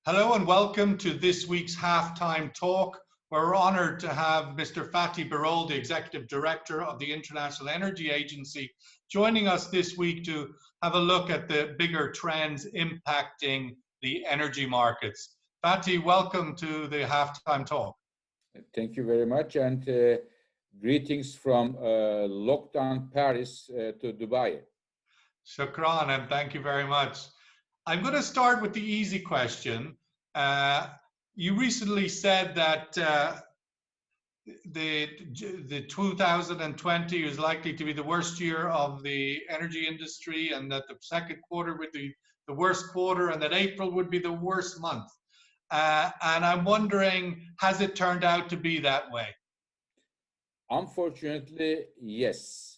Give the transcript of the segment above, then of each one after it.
Hello and welcome to this week's Halftime Talk. We're honored to have Mr. Fatih Birol, the Executive Director of the International Energy Agency, joining us this week to have a look at the bigger trends impacting the energy markets. Fatih, welcome to the Halftime Talk. Thank you very much, and greetings from lockdown Paris to Dubai. Shukran, and thank you very much. I'm going to start with the easy question. You recently said that the 2020 is likely to be the worst year of the energy industry, and that the second quarter would be the worst quarter, and that April would be the worst month. And I'm wondering, has it turned out to be that way? Unfortunately, yes.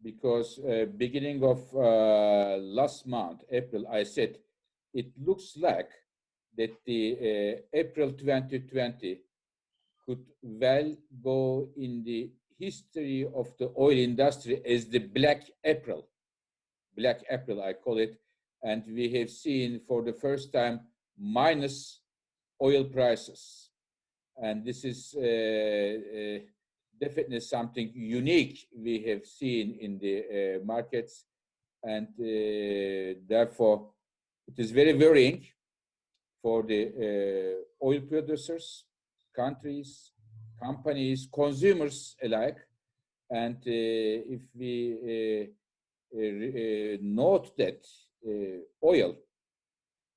Because beginning of last month, April, I said it looks like that the April 2020 could well go in the history of the oil industry as the Black April. Black April, I call it. And we have seen for the first time minus oil prices. And this is definitely something unique we have seen in the markets, and therefore it is very worrying for the oil producers, countries, companies, consumers alike. And if we note that oil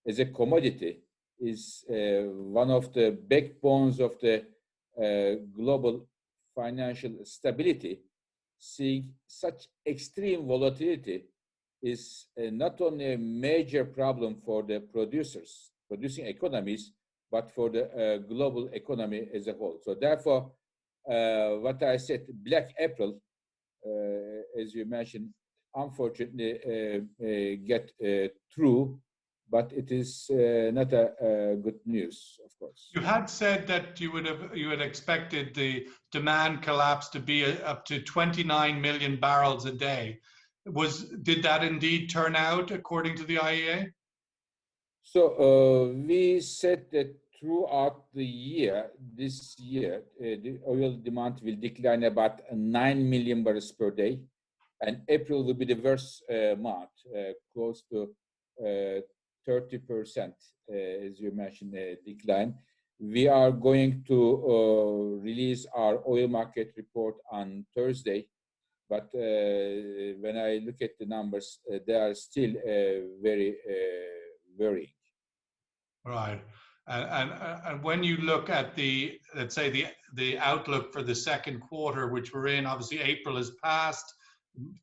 as a commodity is one of the backbones of the global financial stability, seeing such extreme volatility is not only a major problem for the producing economies, but for the global economy as a whole. So therefore, what I said, Black April, as you mentioned, unfortunately get through, but it is not a good news, of course. You had said that you had expected the demand collapse to be up to 29 million barrels a day. Did that indeed turn out according to the IEA? So we said that throughout the year, this year, the oil demand will decline about 9 million barrels per day, and April will be the worst month, close to 30%, as you mentioned, decline. We are going to release our oil market report on Thursday, but when I look at the numbers, they are still very worrying. Right, and when you look at let's say the outlook for the second quarter, which we're in, obviously April has passed.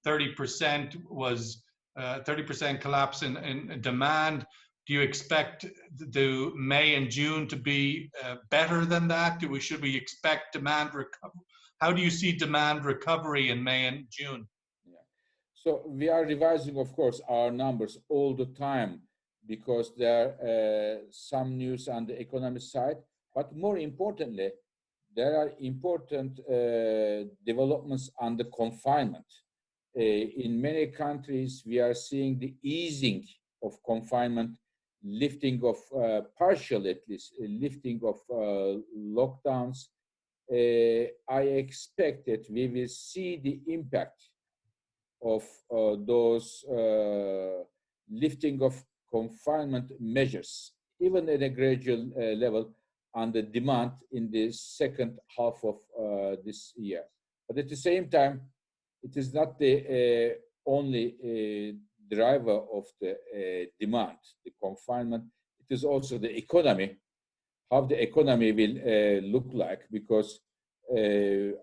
30% was 30% collapse in demand. Do you expect the May and June to be better than that? Should we expect demand recovery? How do you see demand recovery in May and June? Yeah. So we are revising, of course, our numbers all the time because there are some news on the economic side, but more importantly, there are important developments on the confinement. In many countries, we are seeing the easing of confinement, lifting of partial, at least, lifting of lockdowns. I expect that we will see the impact of those lifting of confinement measures, even at a gradual level, on the demand in the second half of this year. But at the same time, it is not the only driver of the demand, the confinement. It is also the economy, how the economy will look like, because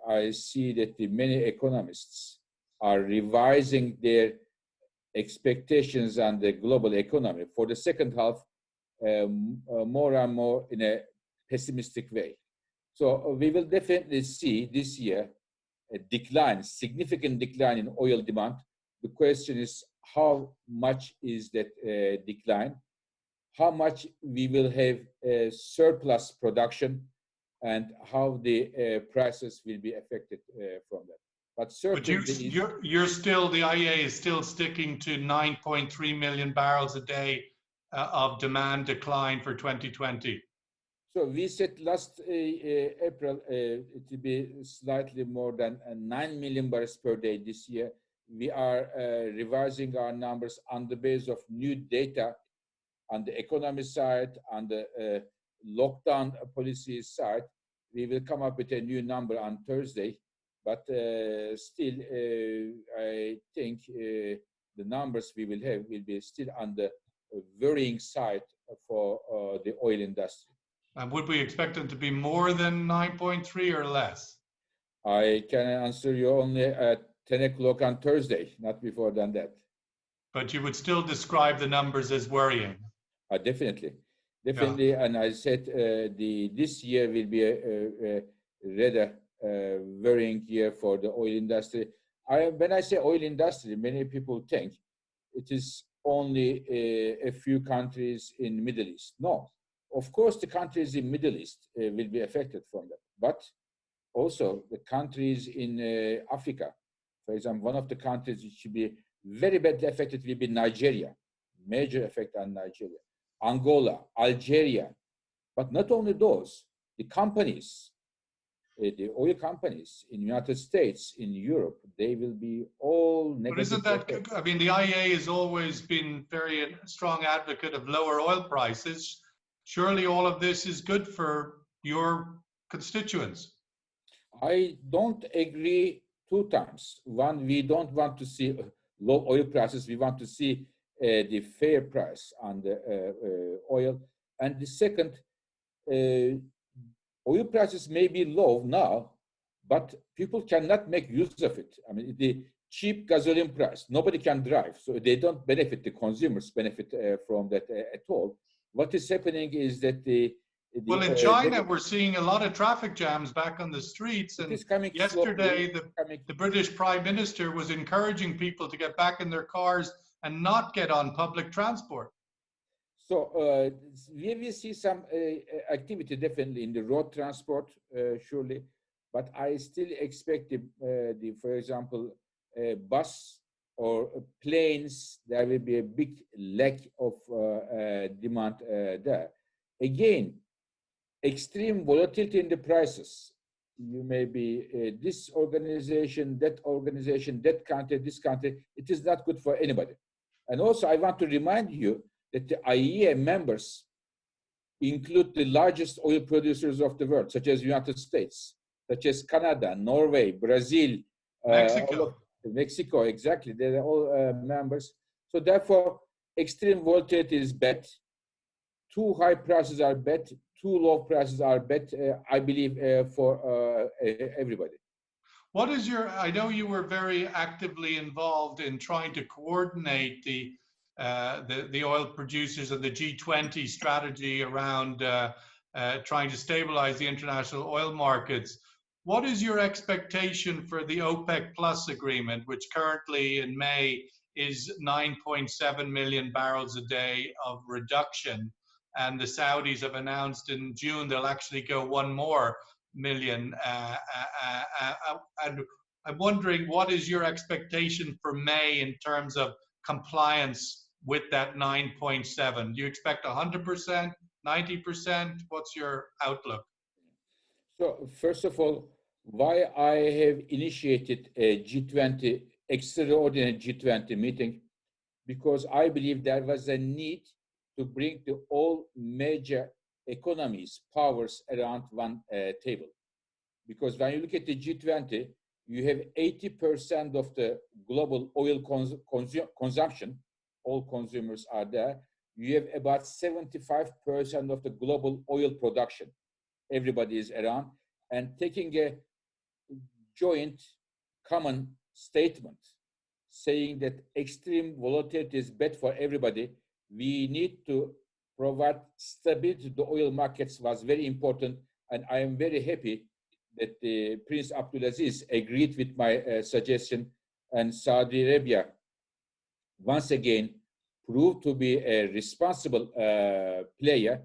I see that many economists are revising their expectations on the global economy for the second half more and more in a pessimistic way. So we will definitely see this year a decline, significant decline in oil demand. The question is, how much is that decline? How much we will have surplus production, and how the prices will be affected from that. But certainly, you're still, the IEA is still sticking to 9.3 million barrels a day of demand decline for 2020? So we said last April it will be slightly more than 9 million barrels per day this year. We are revising our numbers on the basis of new data on the economy side, on the lockdown policy side. We will come up with a new number on Thursday, but still, I think the numbers we will have will be still on the worrying side for the oil industry. And would we expect them to be more than 9.3 or less? I can answer you only at 10 o'clock on Thursday, not before than that. But you would still describe the numbers as worrying? Definitely. Yeah. And I said this year will be a rather worrying year for the oil industry. When I say oil industry, many people think it is only a few countries in the Middle East. No. Of course, the countries in Middle East will be affected from that, but also the countries in Africa. For example, one of the countries which should be very badly affected will be Nigeria. Major effect on Nigeria. Angola, Algeria. But not only those, the companies, the oil companies in the United States, in Europe, they will be all negative. But isn't that, effect. I mean, the IEA has always been very strong advocate of lower oil prices. Surely all of this is good for your constituents. I don't agree two times. One, we don't want to see low oil prices. We want to see the fair price on the oil. And the second, oil prices may be low now, but people cannot make use of it. I mean, the cheap gasoline price, nobody can drive. So they don't benefit, the consumers benefit from that at all. What is happening is that well, in China, we're seeing a lot of traffic jams back on the streets. And yesterday, the British Prime Minister was encouraging people to get back in their cars and not get on public transport. So we will see some activity definitely in the road transport, surely. But I still expect for example, bus or planes, there will be a big lack of demand there. Again, extreme volatility in the prices. You may be this organization, that country, this country. It is not good for anybody. And also, I want to remind you that the IEA members include the largest oil producers of the world, such as United States, such as Canada, Norway, Brazil, Mexico, exactly. They're all members. So therefore, extreme volatility is bad. Too high prices are bad. Too low prices are bad, I believe, for everybody. What is your, I know you were very actively involved in trying to coordinate the oil producers and the G20 strategy around trying to stabilize the international oil markets. What is your expectation for the OPEC Plus agreement, which currently in May is 9.7 million barrels a day of reduction? And the Saudis have announced in June they'll actually go 1 more million. And I'm wondering, what is your expectation for May in terms of compliance with that 9.7? Do you expect 100%, 90%? What's your outlook? So first of all, why I have initiated a G20, extraordinary G20 meeting, because I believe there was a need to bring the all major economies, powers around one table. Because when you look at the G20, you have 80% of the global oil consumption, all consumers are there. You have about 75% of the global oil production. Everybody is around. And taking a joint common statement saying that extreme volatility is bad for everybody, we need to provide stability to the oil markets was very important. And I am very happy that Prince Abdulaziz agreed with my suggestion, and Saudi Arabia once again proved to be a responsible player,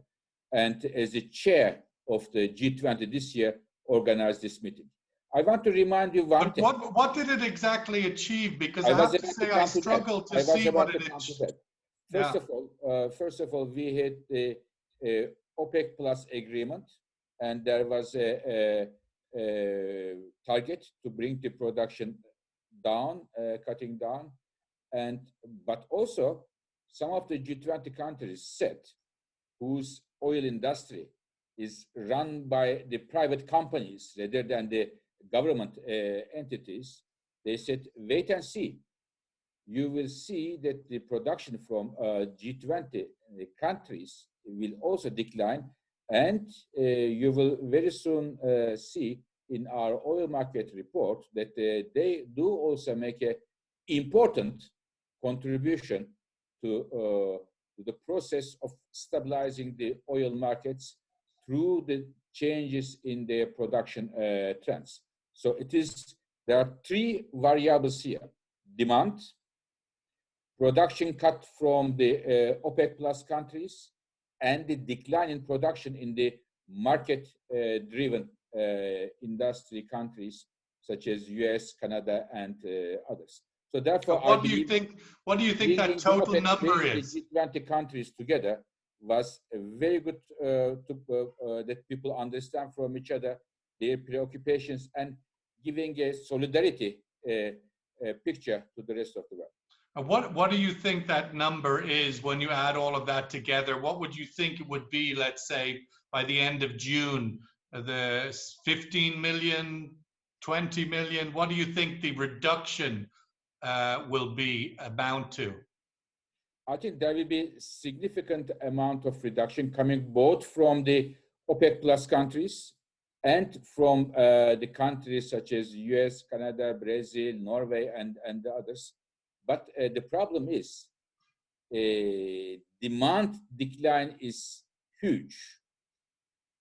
and as the chair of the G20 this year organized this meeting. I want to remind you one thing. What did it exactly achieve? Because I have to say I struggle to see what it achieved. Yeah. First of all, we had the OPEC Plus agreement, and there was a target to bring the production down, cutting down, but also some of the G20 countries said, whose oil industry is run by the private companies rather than the government entities, they said, wait and see. You will see that the production from G20 countries will also decline, and you will very soon see in our oil market report that they do also make an important contribution to the process of stabilizing the oil markets through the changes in their production trends. So there are three variables here: demand, production cut from the OPEC Plus countries, and the decline in production in the market-driven industry countries such as US, Canada, and others. So therefore, what do you think? What do you think that total number is? The G20 countries together was very good that people understand from each other their preoccupations and giving a solidarity picture to the rest of the world. What do you think that number is when you add all of that together? What would you think it would be, let's say, by the end of June? The 15 million, 20 million? What do you think the reduction will be amount to? I think there will be significant amount of reduction coming both from the OPEC Plus countries and from the countries such as US, Canada, Brazil, Norway, and the others. But the problem is demand decline is huge.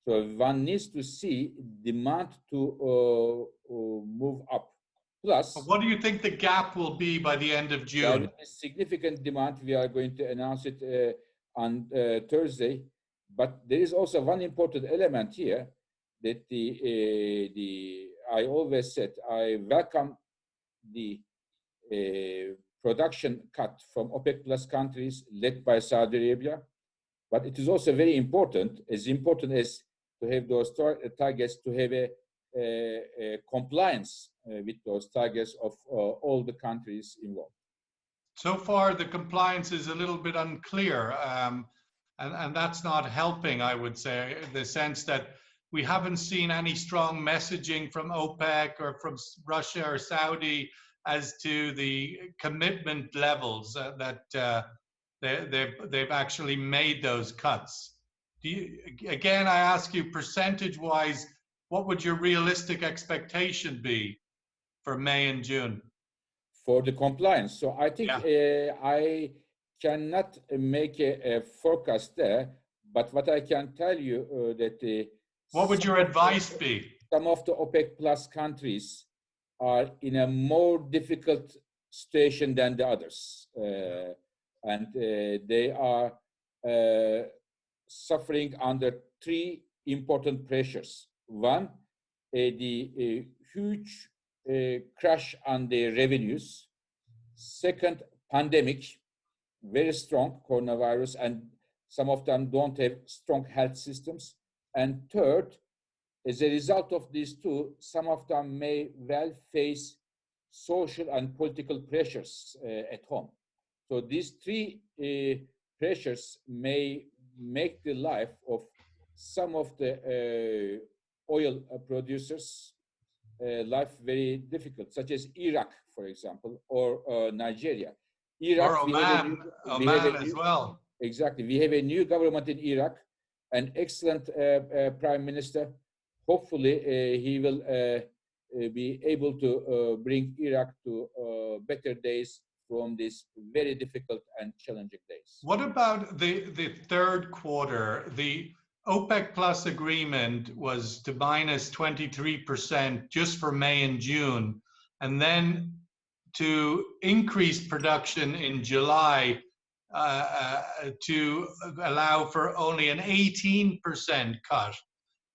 So one needs to see demand to move up. Plus, what do you think the gap will be by the end of June? There will be significant demand. We are going to announce it on Thursday. But there is also one important element here that I always said I welcome the production cut from OPEC Plus countries led by Saudi Arabia, but it is also very important as to have those targets, to have a compliance with those targets of all the countries involved. So far, the compliance is a little bit unclear, and that's not helping, I would say, in the sense that we haven't seen any strong messaging from OPEC or from Russia or Saudi as to the commitment levels that they've actually made those cuts. Again, I ask you, percentage-wise, what would your realistic expectation be for May and June? For the compliance. So I think I cannot make a forecast there, but what I can tell you that what would your advice be? Some of the OPEC Plus countries are in a more difficult situation than the others. And they are suffering under three important pressures. One, the huge crash on their revenues. Second, pandemic, very strong coronavirus, and some of them don't have strong health systems. And third, as a result of these two, some of them may well face social and political pressures at home. So these three pressures may make the life of some of the oil producers life very difficult, such as Iraq, for example, or Nigeria. Iraq, or Oman as well. Exactly. We have a new government in Iraq, an excellent prime minister. Hopefully, he will be able to bring Iraq to better days from these very difficult and challenging days. What about the third quarter? The OPEC Plus agreement was to minus 23% just for May and June, and then to increase production in July to allow for only an 18% cut.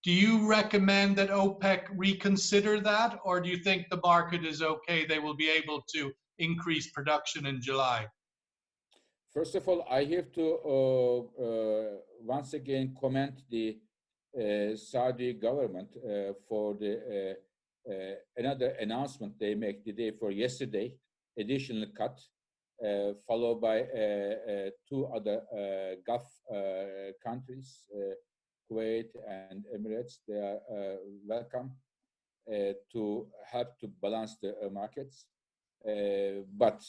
Do you recommend that OPEC reconsider that, or do you think the market is okay, they will be able to increase production in July? First of all, I have to once again commend the Saudi government for the another announcement they made the day for yesterday, additional cut, followed by two other Gulf countries, Kuwait and Emirates. They are welcome to help to balance the markets. But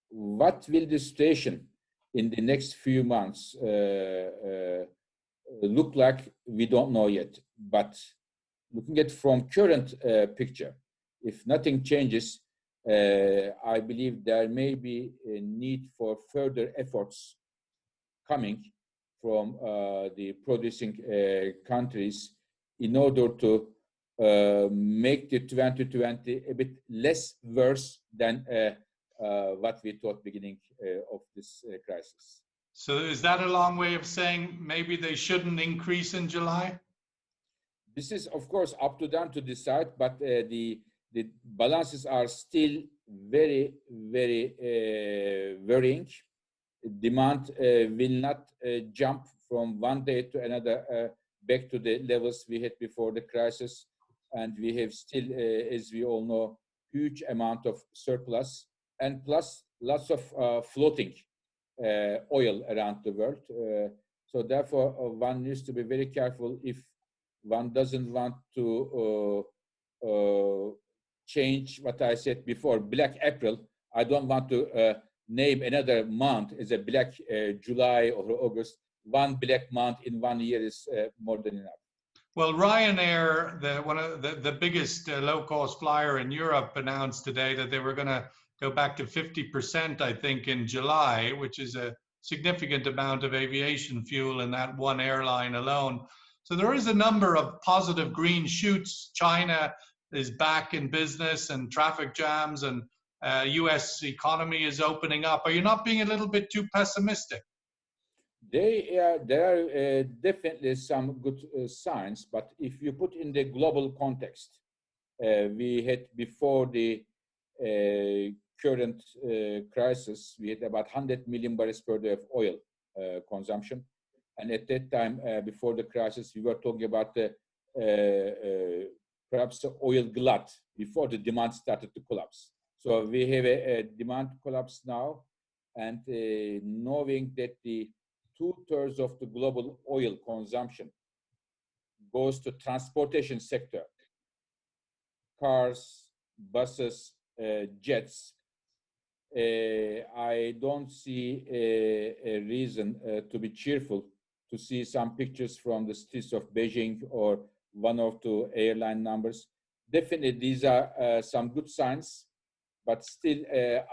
what will the situation in the next few months look like? We don't know yet. But looking at from current picture, if nothing changes, I believe there may be a need for further efforts coming from the producing countries in order to make the 2020 a bit less worse than what we thought beginning of this crisis. So is that a long way of saying maybe they shouldn't increase in July? This is, of course, up to them to decide, but the balances are still very, very worrying. Demand will not jump from one day to another back to the levels we had before the crisis. And we have still, as we all know, huge amount of surplus, and plus lots of floating oil around the world. So therefore, one needs to be very careful if one doesn't want to change what I said before, Black April. I don't want to name another month as a Black July or August. One black month in 1 year is more than enough. Well, Ryanair, one of the biggest low-cost flyer in Europe, announced today that they were going to go back to 50%, I think, in July, which is a significant amount of aviation fuel in that one airline alone. So there is a number of positive green shoots. China is back in business and traffic jams, and US economy is opening up. Are you not being a little bit too pessimistic? There are definitely some good signs, but if you put in the global context, we had before the current crisis, we had about 100 million barrels per day of oil consumption. And at that time, before the crisis, we were talking about perhaps the oil glut before the demand started to collapse. So we have a demand collapse now, and knowing that the 2/3 of the global oil consumption goes to transportation sector, cars, buses, jets. I don't see a reason to be cheerful to see some pictures from the streets of Beijing or one or two airline numbers. Definitely, these are some good signs, but still,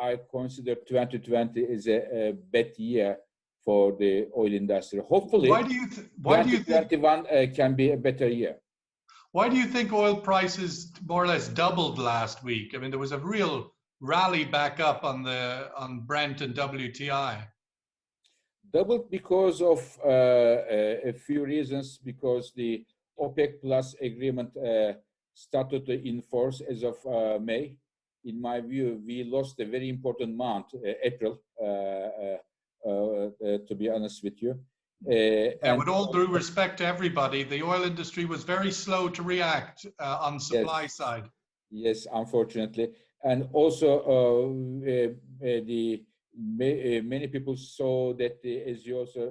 I consider 2020 is a bad year for the oil industry. Hopefully, 2021 can be a better year. Why do you think oil prices more or less doubled last week? I mean, there was a real rally back up on Brent and WTI. Doubled because of a few reasons. Because the OPEC Plus agreement started to enforce as of May. In my view, we lost a very important month, April. To be honest with you. And with all due respect to everybody, the oil industry was very slow to react on supply side. Yes, unfortunately. And also many people saw that, as you also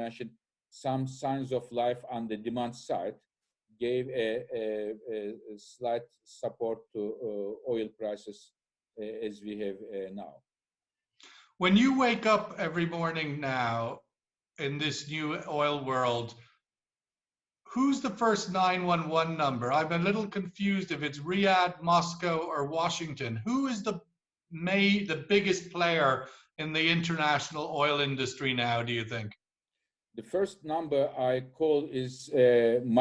mentioned, some signs of life on the demand side gave a slight support to oil prices as we have now. When you wake up every morning now in this new oil world, who's the first 911 number? I'm a little confused if it's Riyadh, Moscow, or Washington. Who is the biggest player in the international oil industry now, do you think? The first number I call is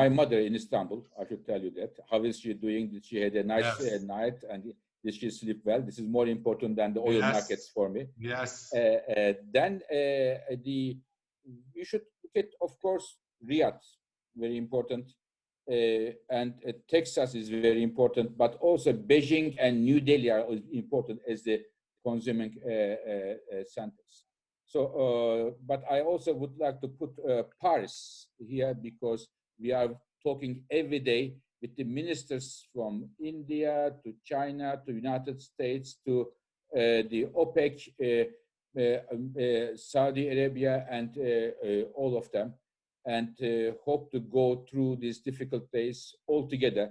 my mother in Istanbul. I should tell you that. How is she doing? Did she had a nice night? And did she sleep well? This is more important than the oil markets for me. Yes. Then you should look at, of course, Riyadh, very important, and Texas is very important, but also Beijing and New Delhi are important as the consuming centers. So, but I also would like to put Paris here because we are talking every day with the ministers from India to China to United States to the OPEC, Saudi Arabia, and all of them, and hope to go through these difficult days all together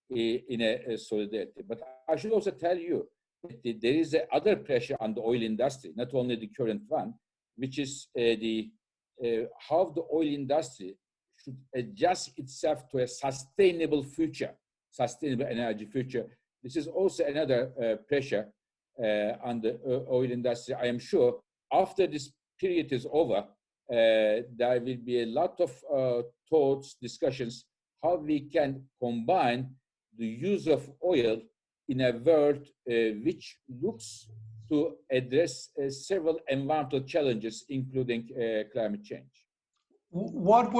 in a solidarity. But I should also tell you that there is other pressure on the oil industry, not only the current one, which is how the oil industry should adjust itself to a sustainable future, sustainable energy future. This is also another pressure on the oil industry. I am sure after this period is over, there will be a lot of thoughts, discussions, how we can combine the use of oil in a world which looks to address several environmental challenges, including climate change. What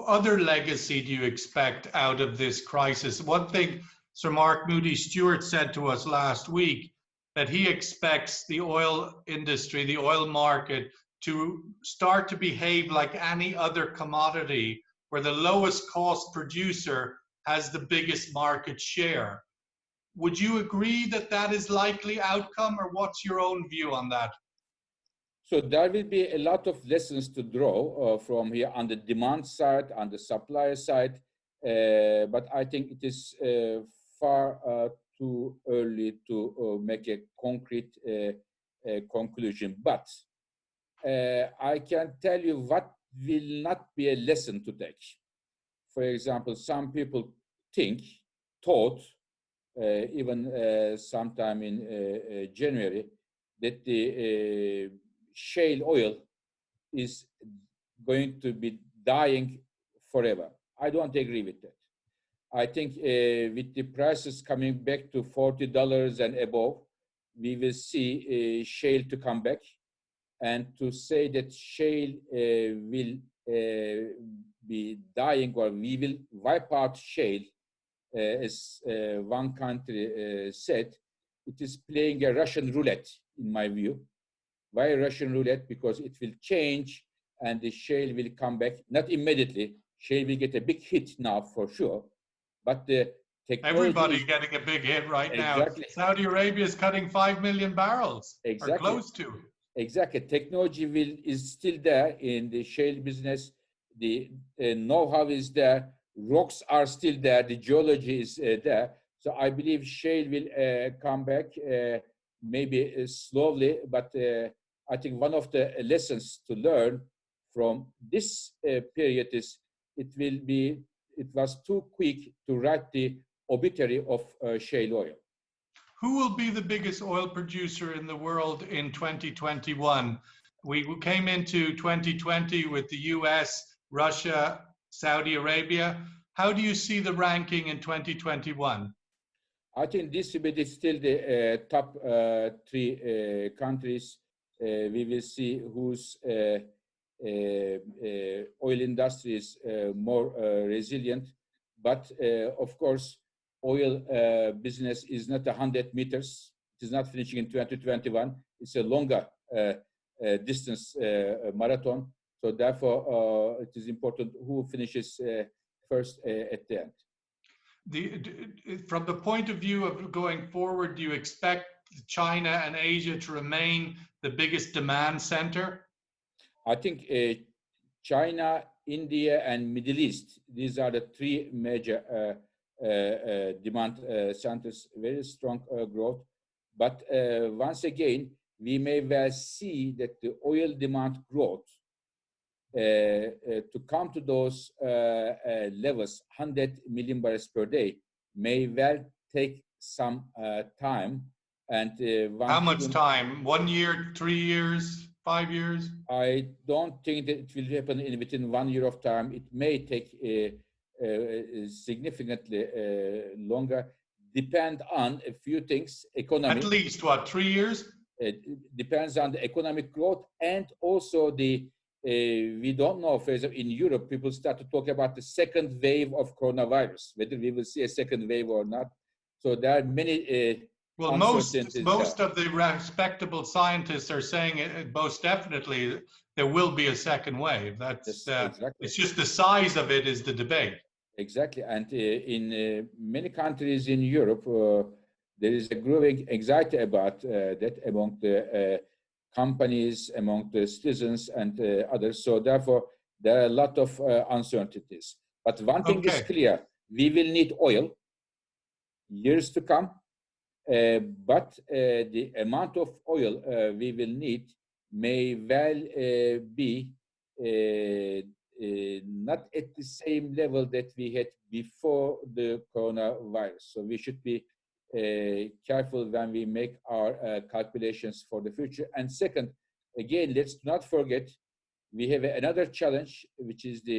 other legacy do you expect out of this crisis? One thing Sir Mark Moody-Stewart said to us last week, that he expects the oil industry, the oil market, to start to behave like any other commodity, where the lowest cost producer has the biggest market share. Would you agree that that is likely outcome, or what's your own view on that? So there will be a lot of lessons to draw from here on the demand side, on the supply side, but I think it is far too early to make a concrete conclusion. But I can tell you what will not be a lesson to take. For example, some people thought, even sometime in January, that the shale oil is going to be dying forever. I don't agree with that. I think with the prices coming back to $40 and above, we will see shale to come back. And to say that shale will be dying, or we will wipe out shale, as one country said, it is playing a Russian roulette, in my view. Why Russian roulette? Because it will change and the shale will come back, not immediately. Shale will get a big hit now for sure, but the technology everybody's getting a big hit right exactly. now. Saudi Arabia is cutting 5 million barrels, exactly. or close to. Exactly. Technology is still there in the shale business. The know-how is there. Rocks are still there. The geology is there. So I believe shale will come back, maybe slowly, but I think one of the lessons to learn from this period is it was too quick to write the obituary of shale oil. Who will be the biggest oil producer in the world in 2021? We came into 2020 with the US, Russia, Saudi Arabia. How do you see the ranking in 2021? I think this will be still the top three countries. We will see whose oil industry is more resilient. But of course, oil business is not 100 meters. It is not finishing in 2021. It's a longer distance marathon. So therefore, it is important who finishes first at the end. From the point of view of going forward, do you expect China and Asia to remain the biggest demand center? I think China, India, and Middle East, these are the three major demand centers, very strong growth. But once again, we may well see that the oil demand growth to come to those levels, 100 million barrels per day, may well take some time. And how much time? 1 year, 3 years, 5 years? I don't think that it will happen within 1 year of time. It may take significantly longer. Depend on a few things. Economy. At least what, 3 years? It depends on the economic growth and also the. We don't know, for example, in Europe, people start to talk about the second wave of coronavirus, whether we will see a second wave or not. So there are many Well, uncertainty is there. most of the respectable scientists are saying most definitely there will be a second wave. That's Yes, exactly. it's just the size of it is the debate. Exactly. And in many countries in Europe, there is a growing anxiety about that among the companies, among the citizens, and others. So, therefore, there are a lot of uncertainties. But one thing is clear: we will need oil years to come. But the amount of oil we will need may well be not at the same level that we had before the coronavirus. So we should be careful when we make our calculations for the future. And second, again, let's not forget, we have another challenge, which is the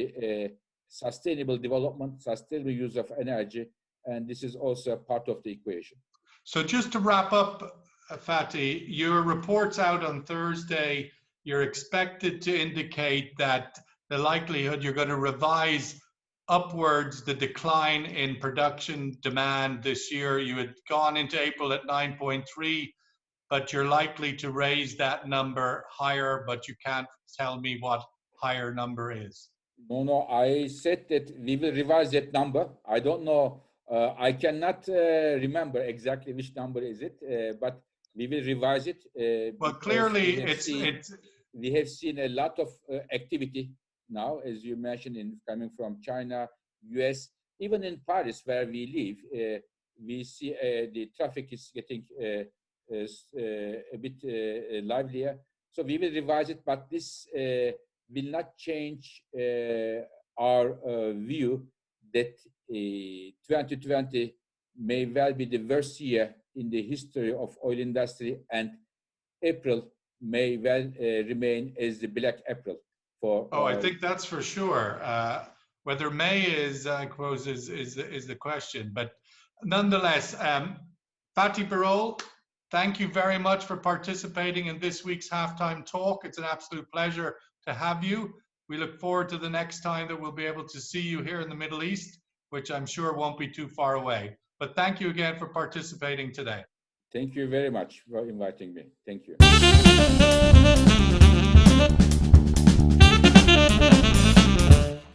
sustainable development, sustainable use of energy, and this is also a part of the equation. So just to wrap up, Fatih, your report's out on Thursday. You're expected to indicate that the likelihood you're going to revise upwards the decline in production demand this year. You had gone into April at 9.3, but you're likely to raise that number higher, but you can't tell me what higher number is. No, I said that we will revise that number. I don't know. I cannot remember exactly which number is it, but we will revise it. Well, clearly we have seen a lot of activity now, as you mentioned, coming from China, US, even in Paris, where we live. We see the traffic is getting a bit livelier. So we will revise it, but this will not change our view that 2020 may well be the worst year in the history of oil industry, and April may well remain as the black April for. I think that's for sure. Whether May is, I suppose, is the question. But nonetheless, Fatih Birol, thank you very much for participating in this week's Halftime Talk. It's an absolute pleasure to have you. We look forward to the next time that we'll be able to see you here in the Middle East, which I'm sure won't be too far away. But thank you again for participating today. Thank you very much for inviting me. Thank you.